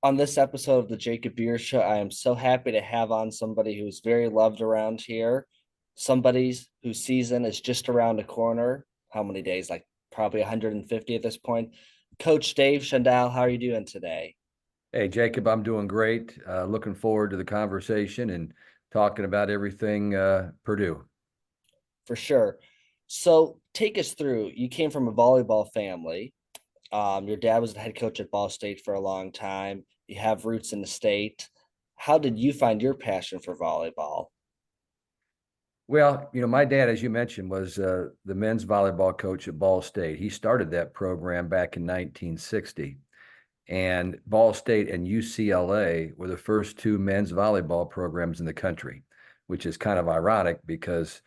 On this episode of the Jacob Beer Show, I am so happy to have on somebody who's very loved around here, somebody whose season is just around the corner. How many days? Like probably 150 at this point. Coach Dave Shondell, how are you doing today? Hey, Jacob, I'm doing great. Looking forward to the conversation and talking about everything Purdue. For sure. So take us through. You came from a volleyball family. Your dad was the head coach at Ball State for a long time. You have roots in the state. How did you find your passion for volleyball? Well, my dad, as you mentioned, was the men's volleyball coach at Ball State. He started that program back in 1960. And Ball State and UCLA were the first two men's volleyball programs in the country, which is kind of ironic because,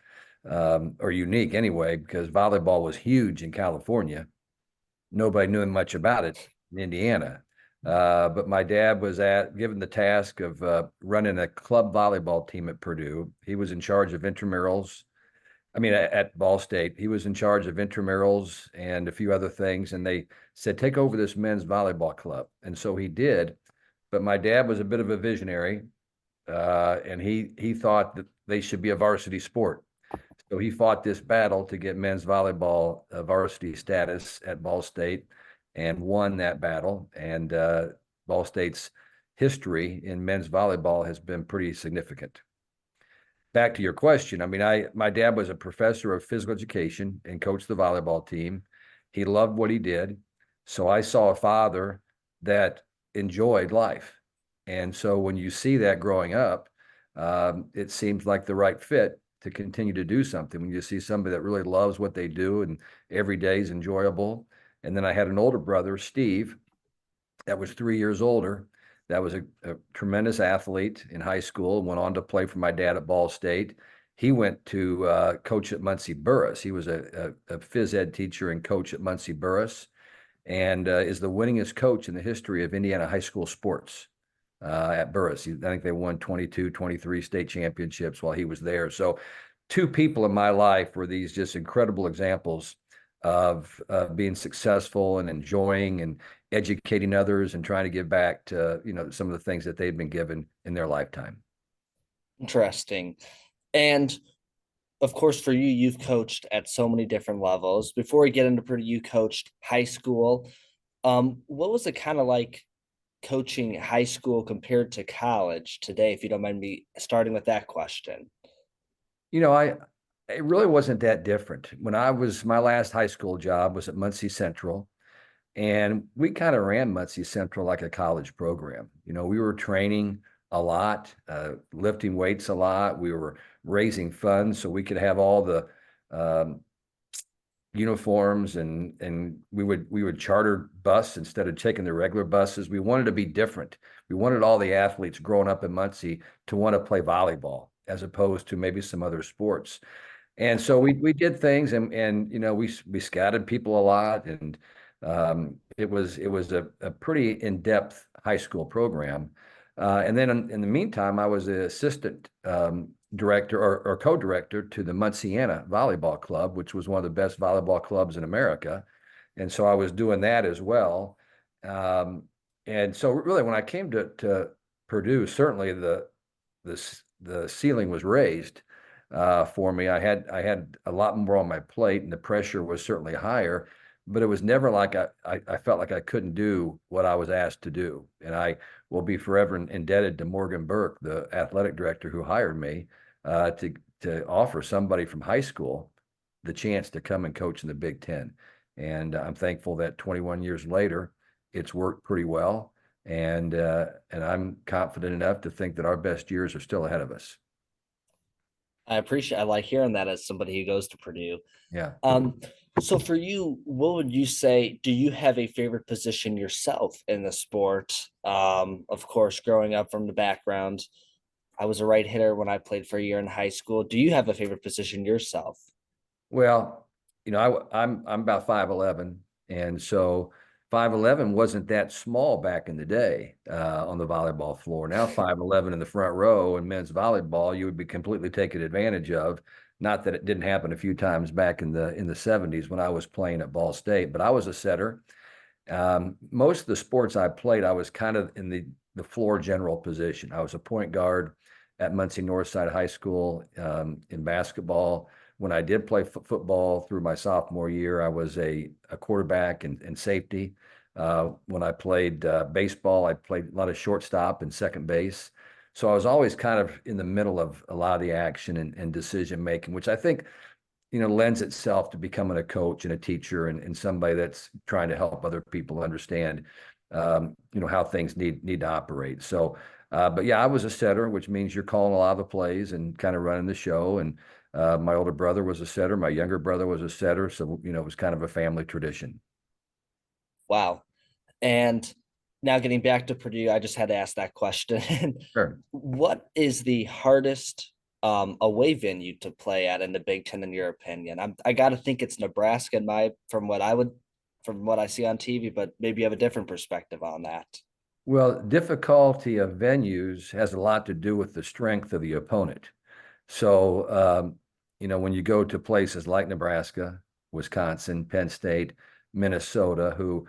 or unique anyway, because volleyball was huge in California. Nobody knew much about it in Indiana. But my dad was given the task of running a club volleyball team at Purdue. He was in charge of intramurals. I mean, at Ball State, he was in charge of intramurals and a few other things. And they said, take over this men's volleyball club. And so he did. But my dad was a bit of a visionary, and he thought that they should be a varsity sport. So he fought this battle to get men's volleyball varsity status at Ball State and won that battle. And Ball State's history in men's volleyball has been pretty significant. Back to your question, I mean, my dad was a professor of physical education and coached the volleyball team. He loved what he did. So I saw a father that enjoyed life. And so when you see that growing up, it seems like the right fit to continue to do something. When you see somebody that really loves what they do and every day is enjoyable. And then I had an older brother, Steve, that was 3 years older. That was a tremendous athlete in high school, went on to play for my dad at Ball State. He went to coach at Muncie Burris. He was a phys ed teacher and coach at Muncie Burris, and is the winningest coach in the history of Indiana high school sports at Burris. I think they won 22, 23 state championships while he was there. So two people in my life were these just incredible examples of being successful and enjoying and educating others and trying to give back to, some of the things that they've been given in their lifetime. Interesting. And of course, for you, you've coached at so many different levels. Before we get into Purdue, you coached high school. What was it kind of like coaching high school compared to college today, if you don't mind me starting with that question? You know, I it really wasn't that different. My last high school job was at Muncie Central, and we kind of ran Muncie Central like a college program. We were training a lot, lifting weights a lot. We were raising funds so we could have all the um, uniforms, and we would charter bus instead of taking the regular buses. We wanted to be different. We wanted all the athletes growing up in Muncie to want to play volleyball as opposed to maybe some other sports. And so we did things, and we scouted people a lot, and it was a pretty in-depth high school program. And then in the meantime, I was the assistant director or co-director to the Munciana Volleyball Club, which was one of the best volleyball clubs in America. And so I was doing that as well. Um, and so really, when I came to Purdue, certainly the ceiling was raised for me. I had a lot more on my plate, and the pressure was certainly higher. But it was never like I felt like I couldn't do what I was asked to do. And I will be forever indebted to Morgan Burke, the athletic director who hired me, to offer somebody from high school the chance to come and coach in the Big Ten. And I'm thankful that 21 years later, it's worked pretty well. And I'm confident enough to think that our best years are still ahead of us. I like hearing that as somebody who goes to Purdue. Yeah. Um, so for you, what would you say? Do you have a favorite position yourself in the sport? Of course, growing up from the background, I was a right hitter when I played for a year in high school. Do you have a favorite position yourself? Well, I'm about 5'11", and so 5'11" wasn't that small back in the day on the volleyball floor. Now 5'11" in the front row in men's volleyball, you would be completely taken advantage of. Not that it didn't happen a few times back in the 70s when I was playing at Ball State, but I was a setter. Most of the sports I played, I was kind of in the floor general position. I was a point guard at Muncie Northside High School in basketball. When I did play football through my sophomore year, I was a quarterback and safety. When I played baseball, I played a lot of shortstop and second base. So I was always kind of in the middle of a lot of the action and decision making, which I think lends itself to becoming a coach and a teacher and somebody that's trying to help other people understand, how things need to operate. So, but yeah, I was a setter, which means you're calling a lot of the plays and kind of running the show. And my older brother was a setter. My younger brother was a setter. So, it was kind of a family tradition. Wow. And now getting back to Purdue, I just had to ask that question. Sure. What is the hardest away venue to play at in the Big Ten, in your opinion? I got to think it's Nebraska, from what I see on TV, but maybe you have a different perspective on that. Well, difficulty of venues has a lot to do with the strength of the opponent. So, when you go to places like Nebraska, Wisconsin, Penn State, Minnesota, who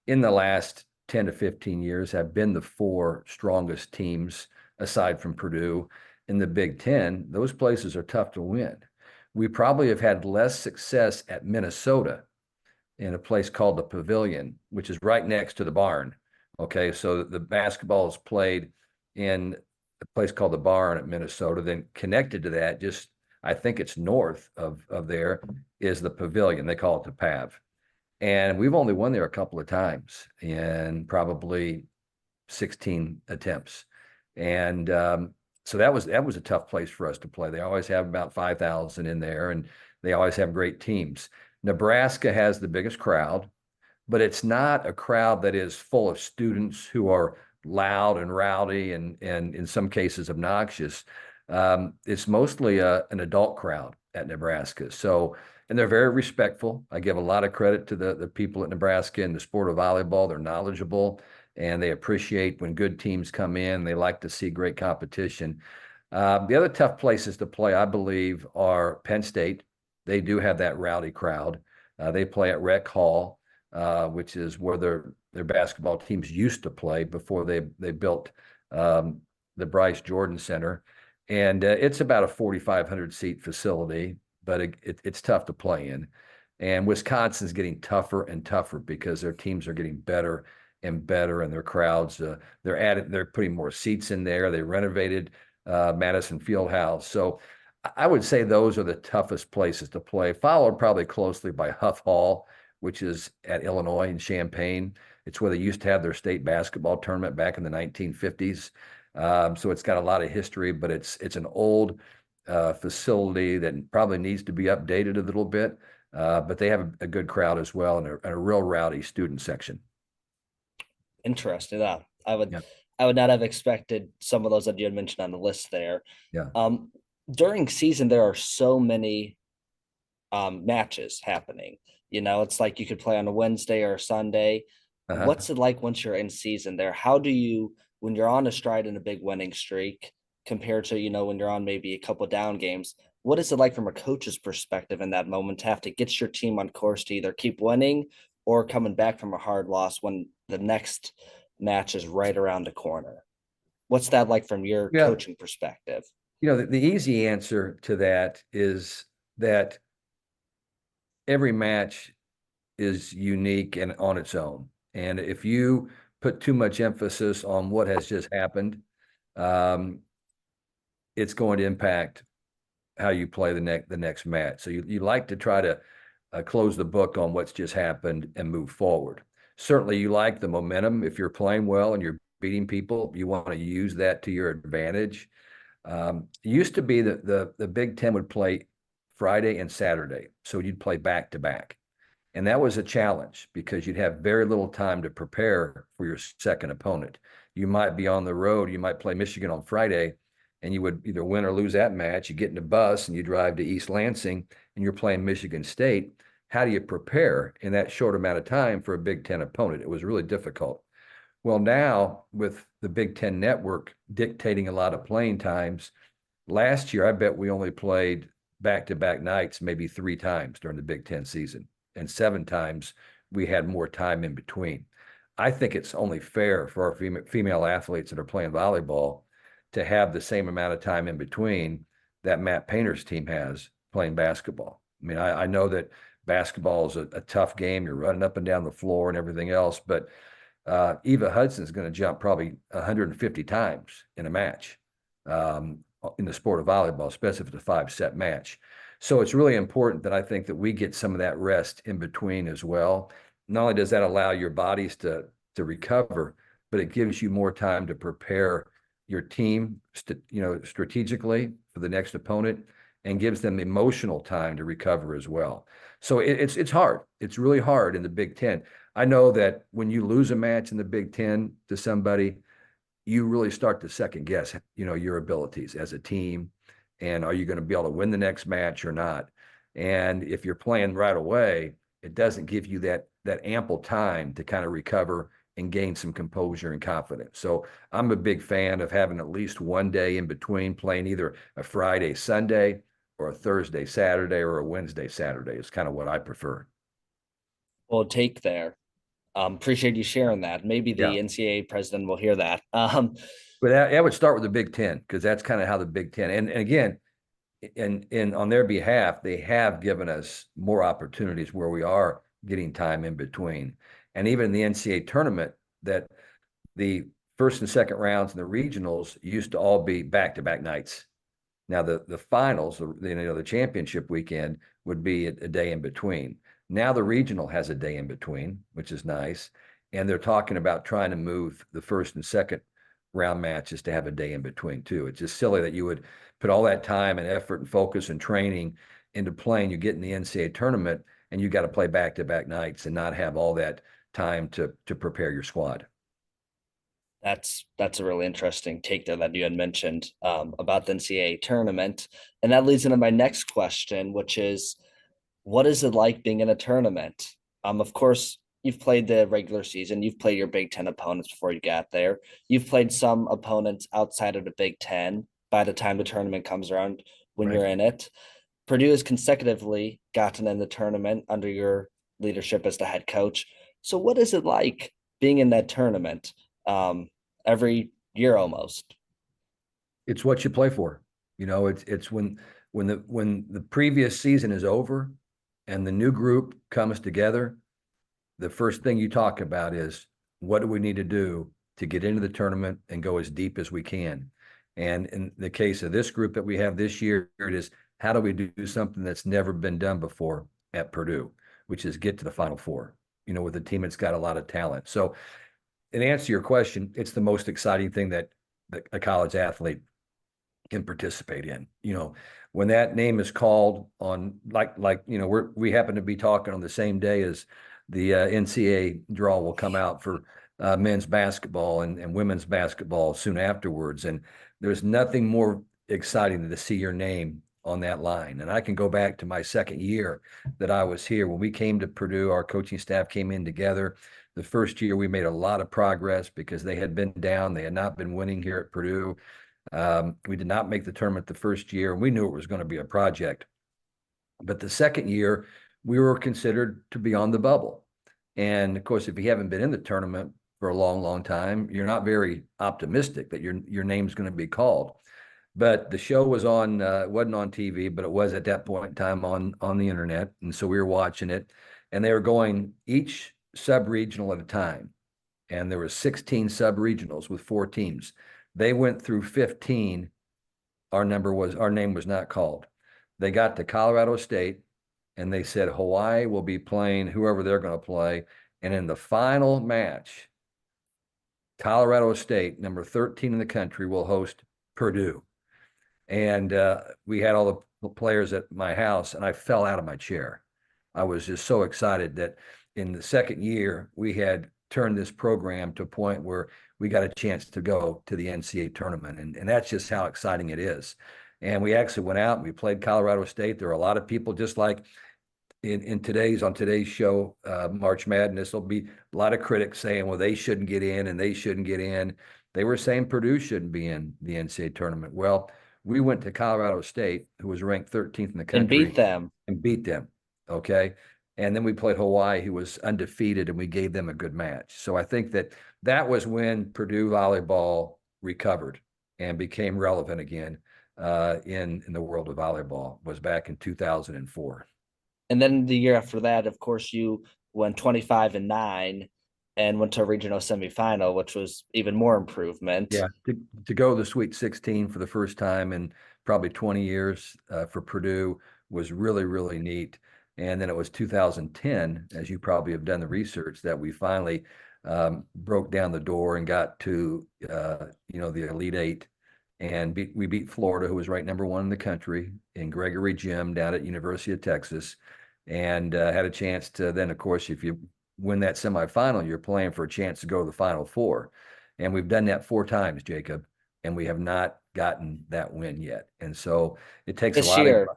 in the last 10 to 15 years have been the four strongest teams aside from Purdue in the Big Ten, those places are tough to win. We probably have had less success at Minnesota in a place called the Pavilion, which is right next to the barn. Okay, so the basketball is played in a place called the Barn at Minnesota. Then connected to that, just I think it's north of there, is the Pavilion. They call it the Pav. And we've only won there a couple of times in probably 16 attempts. And so that was a tough place for us to play. They always have about 5,000 in there, and they always have great teams. Nebraska has the biggest crowd, but it's not a crowd that is full of students who are loud and rowdy and in some cases obnoxious. It's mostly an adult crowd at Nebraska. So, and they're very respectful. I give a lot of credit to the people at Nebraska in the sport of volleyball. They're knowledgeable and they appreciate when good teams come in. They like to see great competition. The other tough places to play, I believe, are Penn State. They do have that rowdy crowd. They play at Rec Hall, which is where their basketball teams used to play before they built the Bryce Jordan Center. And it's about a 4,500 seat facility, but it's tough to play in. And Wisconsin's getting tougher and tougher because their teams are getting better and better, and their crowds, they're putting more seats in there. They renovated Madison Fieldhouse. So I would say those are the toughest places to play, followed probably closely by Huff Hall, which is at Illinois in Champaign. It's where they used to have their state basketball tournament back in the 1950s. So it's got a lot of history, but it's an old facility that probably needs to be updated a little bit. But they have a good crowd as well, and a real rowdy student section. Interesting. Yeah, I would Yeah. I would not have expected some of those that you had mentioned on the list there. Yeah. During season, there are so many matches happening. It's like you could play on a Wednesday or a Sunday. Uh-huh. What's it like once you're in season there? How do you, when you're on a stride in a big winning streak, compared to, when you're on maybe a couple down games, what is it like from a coach's perspective in that moment to have to get your team on course to either keep winning or coming back from a hard loss when the next match is right around the corner? What's that like from your Yeah. coaching perspective? The easy answer to that is that every match is unique and on its own. And if you put too much emphasis on what has just happened, um, it's going to impact how you play the next match. So you like to try to close the book on what's just happened and move forward. Certainly, you like the momentum. If you're playing well and you're beating people, you want to use that to your advantage. It used to be that the Big Ten would play Friday and Saturday, so you'd play back to back. And that was a challenge because you'd have very little time to prepare for your second opponent. You might be on the road, you might play Michigan on Friday, and you would either win or lose that match. You get in a bus and you drive to East Lansing and you're playing Michigan State. How do you prepare in that short amount of time for a Big Ten opponent? It was really difficult. Well, now with the Big Ten network dictating a lot of playing times, last year I bet we only played back-to-back nights maybe 3 times during the Big Ten season, and 7 times we had more time in between. I think it's only fair for our female athletes that are playing volleyball to have the same amount of time in between that Matt Painter's team has playing basketball. I mean, I know that basketball is a tough game. You're running up and down the floor and everything else, but Eva Hudson's going to jump probably 150 times in a match in the sport of volleyball, especially if it's a 5-set match. So it's really important that I think that we get some of that rest in between as well. Not only does that allow your bodies to recover, but it gives you more time to prepare your team, strategically for the next opponent, and gives them emotional time to recover as well. So it's hard. It's really hard in the Big Ten. I know that when you lose a match in the Big Ten to somebody, you really start to second guess, your abilities as a team, and are you going to be able to win the next match or not? And if you're playing right away, it doesn't give you that ample time to kind of recover and gain some composure and confidence. So I'm a big fan of having at least one day in between, playing either a Friday, Sunday, or a Thursday, Saturday, or a Wednesday, Saturday is kind of what I prefer. Well, take there. Appreciate you sharing that. Maybe Yeah. the NCAA president will hear that. But that would start with the Big Ten, because that's kind of how the Big Ten, and again, and on their behalf, they have given us more opportunities where we are getting time in between. And even in the NCAA tournament, that the first and second rounds and the regionals used to all be back-to-back nights. Now the finals, the championship weekend would be a day in between. Now the regional has a day in between, which is nice. And they're talking about trying to move the first and second round matches to have a day in between too. It's just silly that you would put all that time and effort and focus and training into playing. You get in the NCAA tournament and you got to play back-to-back nights and not have all that time to prepare your squad. That's a really interesting take there that you had mentioned about the NCAA tournament. And that leads into my next question, which is, what is it like being in a tournament? Of course, you've played the regular season, you've played your Big Ten opponents before you got there. You've played some opponents outside of the Big Ten by the time the tournament comes around when Right. you're in it. Purdue has consecutively gotten in the tournament under your leadership as the head coach. So what is it like being in that tournament every year almost? It's what you play for. It's when the previous season is over and the new group comes together, the first thing you talk about is, what do we need to do to get into the tournament and go as deep as we can? And in the case of this group that we have this year, it is, how do we do something that's never been done before at Purdue, which is get to the Final Four, with a team that's got a lot of talent. So in answer to your question, it's the most exciting thing that a college athlete can participate in. When that name is called on, we happen to be talking on the same day as the NCAA draw will come out for men's basketball and women's basketball soon afterwards. And there's nothing more exciting than to see your name on that line. And I can go back to my second year that I was here. When we came to Purdue, our coaching staff came in together. The first year we made a lot of progress because they had been down. They had not been winning here at Purdue. We did not make the tournament the first year, and we knew it was going to be a project. But the second year, we were considered to be on the bubble. And of course, if you haven't been in the tournament for a long, long time, you're not very optimistic that your name's going to be called. But the show was on, it wasn't on TV, but it was at that point in time on the internet. And so we were watching it, and they were going each sub-regional at a time. And there were 16 sub-regionals with 4 teams. They went through 15. Our name was not called. They got to Colorado State, and they said Hawaii will be playing whoever they're going to play. And in the final match, Colorado State, number 13 in the country, will host Purdue. And we had all the players at my house, and I fell out of my chair. I was just so excited that in the second year, we had turned this program to a point where we got a chance to go to the NCAA tournament. And that's just how exciting it is. And we actually went out and we played Colorado State. There are a lot of people, just like on today's show, March Madness, there'll be a lot of critics saying, well, they shouldn't get in and they shouldn't get in. They were saying Purdue shouldn't be in the NCAA tournament. Well, we went to Colorado State, who was ranked 13th in the And country, beat them. and beat them. Okay. And then we played Hawaii, who was undefeated, and we gave them a good match. So I think that that was when Purdue volleyball recovered and became relevant again in the world of volleyball, was back in 2004. And then the year after that, of course, you went 25-9 and went to a regional semifinal, which was even more improvement. Yeah, to go to the Sweet 16 for the first time in probably 20 years for Purdue was really, really neat. And then it was 2010, as you probably have done the research, that we finally broke down the door and got to the Elite Eight, and we beat Florida, who was ranked #1 in the country, in Gregory Gym down at University of Texas, and had a chance to then, of course, if you win that semifinal, you're playing for a chance to go to the Final Four. And we've done that 4 times, Jacob, and we have not gotten that win yet. And so it takes a This lot of, year,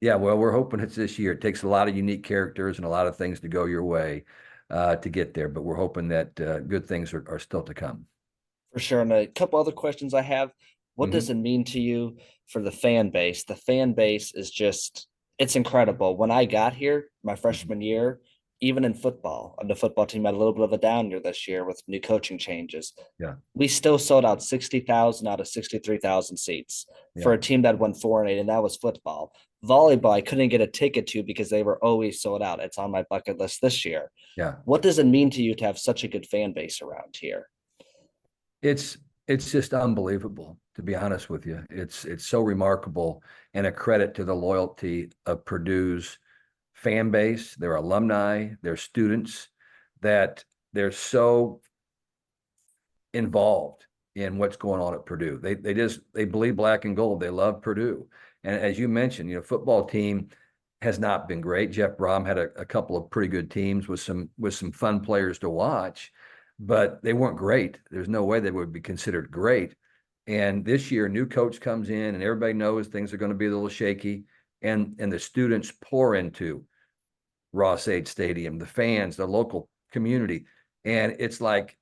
yeah, well, we're hoping it's this year. It takes a lot of unique characters and a lot of things to go your way to get there, but we're hoping that good things are still to come. for sure. And a couple other questions I have. What does Mhm. it mean to you for the fan base? The fan base is just, it's incredible. When I got here, my Mhm. freshman year, even in football, the football team had a little bit of a down year this year with new coaching changes. Yeah, We still sold out 60,000 out of 63,000 seats for yeah, a team that won 4-8, and that was football. Volleyball, I couldn't get a ticket to because they were always sold out. It's on my bucket list this year. yeah. What does it mean to you to have such a good fan base around here? It's it's just unbelievable, to be honest with you. It's so remarkable and a credit to the loyalty of Purdue's fan base, their alumni, their students, that they're so involved in what's going on at Purdue. They believe black and gold. They love Purdue. And as you mentioned, football team has not been great. Jeff Brom had a couple of pretty good teams with some fun players to watch, but they weren't great. There's no way they would be considered great. And this year, a new coach comes in, and everybody knows things are going to be a little shaky, and the students pour into Ross-Ade Stadium, the fans, the local community, and it's like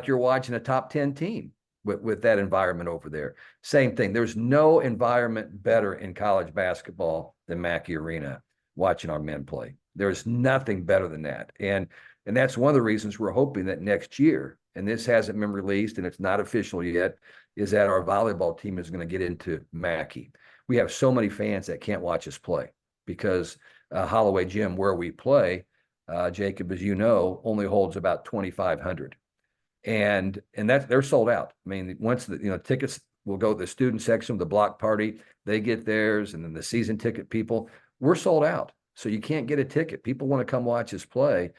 you're watching a top 10 team with that environment over there. Same thing. There's no environment better in college basketball than Mackey Arena watching our men play. There's nothing better than that. And that's one of the reasons we're hoping that next year, and this hasn't been released and it's not official yet, is that our volleyball team is going to get into Mackey. We have so many fans that can't watch us play because Holloway Gym, where we play, Jacob, as you know, only holds about 2,500, and that they're sold out. I mean, once the tickets will go to the student section, the block party, they get theirs, and then the season ticket people, we're sold out. So you can't get a ticket. People want to come watch us play.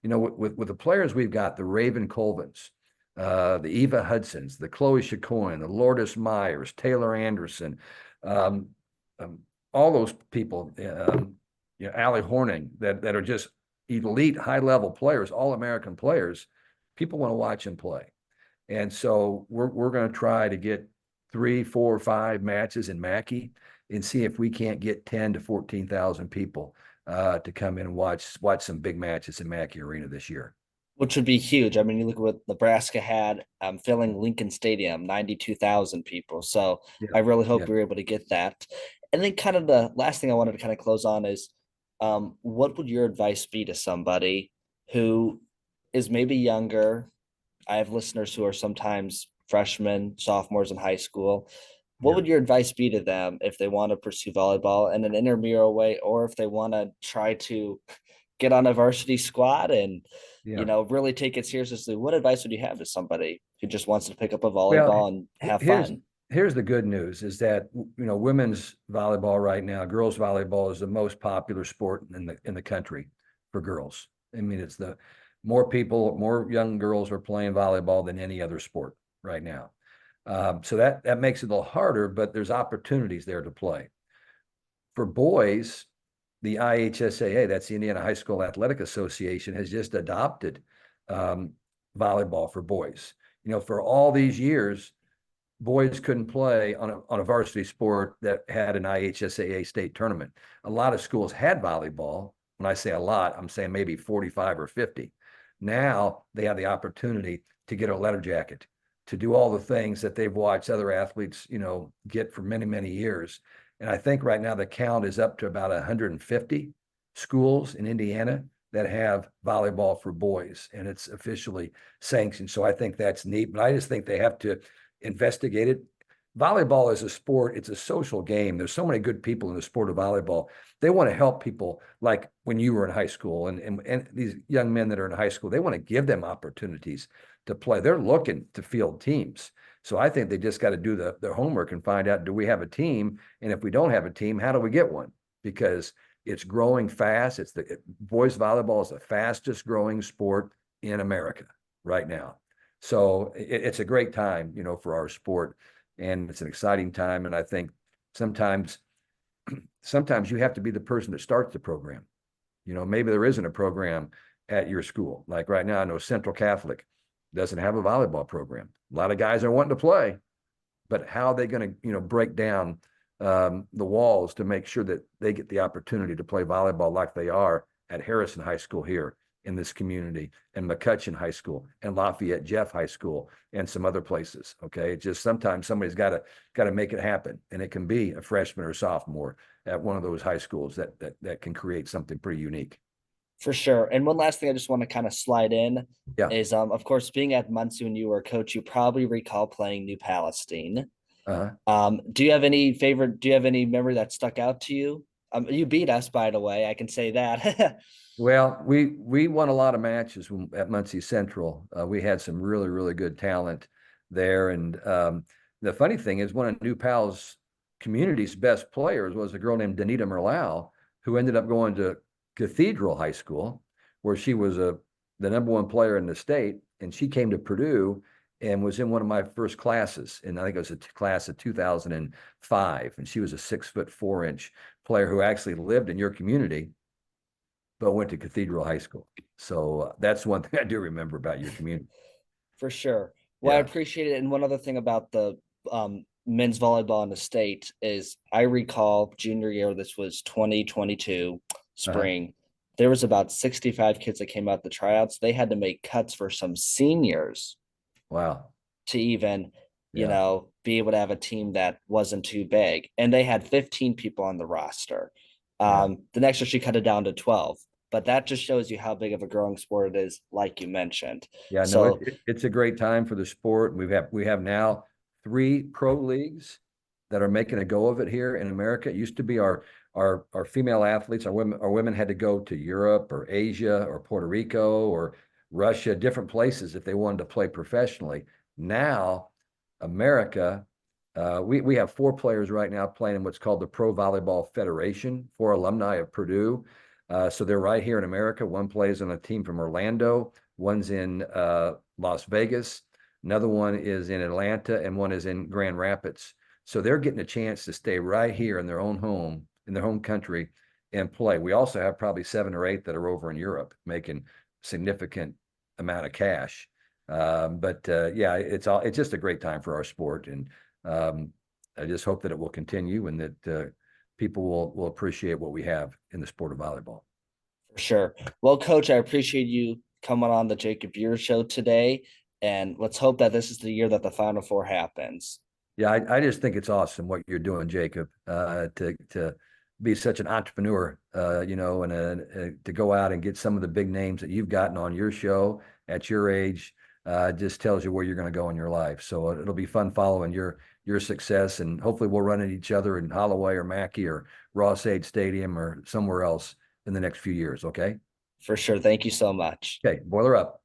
With the players we've got, the Raven Colvins, the Eva Hudsons, the Chloe Chacoin, the Lourdes Myers, Taylor Anderson, um, all those people, Allie Horning, that are just elite, high level players, all American players. People want to watch him play, and so we're going to try to get 3, 4, 5 matches in Mackey and see if we can't get 10 to 14,000 people to come in and watch some big matches in Mackey Arena this year. Which would be huge. I mean, you look at what Nebraska had filling Lincoln Stadium, 92,000 people. So Yeah, I really yeah, hope you're able to get that. And then kind of the last thing I wanted to kind of close on is what would your advice be to somebody who is maybe younger? I have listeners who are sometimes freshmen, sophomores in high school. What yeah, would your advice be to them if they want to pursue volleyball in an intramural way, or if they want to try to get on a varsity squad and yeah. really take it seriously? What advice would you have to somebody who just wants to pick up a Well, volleyball and have here's fun? here's the good news is that women's volleyball right now, girls volleyball is the most popular sport in the country for girls. I mean, it's the more young girls are playing volleyball than any other sport right now. So that makes it a little harder, but there's opportunities there to play. For boys, the IHSAA, that's the Indiana High School Athletic Association, has just adopted um, volleyball for boys. For all these years, boys couldn't play on a varsity sport that had an IHSAA state tournament. A lot of schools had volleyball. When I say a lot, I'm saying maybe 45 or 50. Now they have the opportunity to get a letter jacket, to do all the things that they've watched other athletes, get for many, many years. And I think right now the count is up to about 150 schools in Indiana that have volleyball for boys, and it's officially sanctioned. So I think that's neat, but I just think they have to investigate it. Volleyball is a sport, it's a social game. There's so many good people in the sport of volleyball. They want to help people like when you were in high school and these young men that are in high school, they want to give them opportunities to play. They're looking to field teams. So I think they just got to do their homework and find out, do we have a team? And if we don't have a team, how do we get one? Because it's growing fast. Boys volleyball is the fastest growing sport in America right now. So it's a great time, for our sport, and it's an exciting time. And I think sometimes you have to be the person that starts the program. Maybe there isn't a program at your school. Like right now, I know Central Catholic doesn't have a volleyball program. A lot of guys are wanting to play, but how are they going to, break down the walls to make sure that they get the opportunity to play volleyball like they are at Harrison High School here in this community, and McCutcheon High School, and Lafayette Jeff High School, and some other places. Okay, it's just sometimes somebody's got to make it happen, and it can be a freshman or sophomore at one of those high schools that can create something pretty unique. For sure. And one last thing I just want to kind of slide in Yeah. is, of course, being at Muncie when you were a coach, you probably recall playing New Palestine. Uh-huh. Do you have any memory that stuck out to you? You beat us, by the way, I can say that. Well, we won a lot of matches at Muncie Central. We had some really, really good talent there. And the funny thing is, one of New Pal's community's best players was a girl named Danita Merlau, who ended up going to Cathedral High School, where she was the number one player in the state. And she came to Purdue and was in one of my first classes. And I think it was a class of 2005. And she was a 6'4" player who actually lived in your community, but went to Cathedral High School. So that's one thing I do remember about your community. For sure. Well, I appreciate it. And one other thing about the men's volleyball in the state is I recall junior year, this was 2022 spring. There was about 65 kids that came out the tryouts. They had to make cuts for some seniors. Wow. To even, be able to have a team that wasn't too big. And they had 15 people on the roster. The next year she cut it down to 12. But that just shows you how big of a growing sport it is, like you mentioned. Yeah, no, it's a great time for the sport. We have now 3 pro leagues that are making a go of it here in America. It used to be our female athletes, our women had to go to Europe or Asia or Puerto Rico or Russia, different places if they wanted to play professionally. Now, America, we have 4 players right now playing in what's called the Pro Volleyball Federation, 4 alumni of Purdue. So they're right here in America. One plays on a team from Orlando, one's in Las Vegas, another one is in Atlanta, and one is in Grand Rapids. So they're getting a chance to stay right here in their own home, in their home country, and play. We also have probably 7 or 8 that are over in Europe making significant amount of cash. Yeah, it's just a great time for our sport, and I just hope that it will continue and that people will appreciate what we have in the sport of volleyball. For sure. Well, Coach, I appreciate you coming on the Jacob Beer Show today, and let's hope that this is the year that the Final Four happens. Yeah, I just think it's awesome what you're doing, Jacob, to be such an entrepreneur, and to go out and get some of the big names that you've gotten on your show at your age, just tells you where you're going to go in your life. So it'll be fun following your success, and hopefully we'll run into each other in Holloway or Mackey or Ross-Ade Stadium or somewhere else in the next few years. Okay. For sure. Thank you so much. Okay. Boiler up.